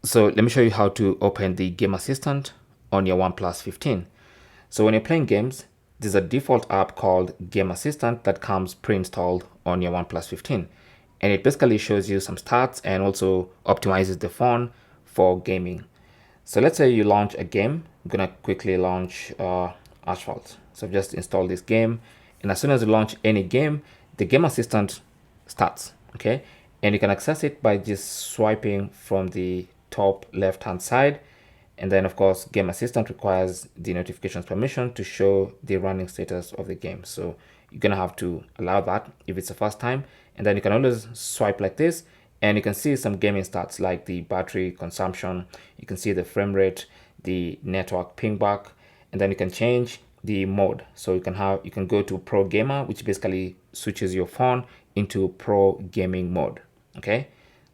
So let me show you how to open the Game Assistant on your OnePlus 15. So when you're playing games, there's a default app called Game Assistant that comes pre-installed on your OnePlus 15. And it basically shows you some stats and also optimizes the phone for gaming. So let's say you launch a game. I'm gonna quickly launch Asphalt. So just install this game, and as soon as you launch any game, the Game Assistant starts. Okay, and you can access it by just swiping from the top left hand side, and then of course Game Assistant requires the notifications permission to show the running status of the game. So you're gonna have to allow that if it's the first time, and then you can always swipe like this, and you can see some gaming stats like the battery consumption. You can see the frame rate, the network pingback, and then you can change the mode. So you can go to Pro Gamer, which basically switches your phone into Pro Gaming mode. Okay,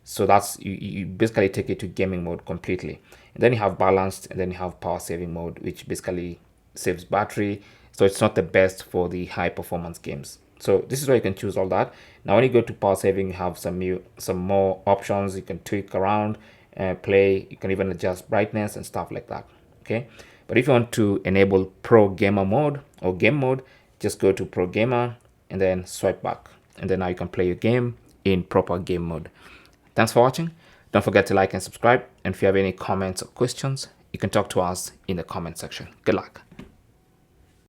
so that's you basically take it to gaming mode completely. And then you have balanced, and then you have power saving mode, which basically saves battery. So it's not the best for the high performance games. So this is where you can choose all that. Now when you go to power saving, you have some more options. You can tweak around, play. You can even adjust brightness and stuff like that. Okay, but if you want to enable Pro Gamer mode or game mode, just go to Pro Gamer and then swipe back, and then now you can play your game in proper game mode. Thanks for watching. Don't forget to like and subscribe. And if you have any comments or questions, you can talk to us in the comment section. Good luck.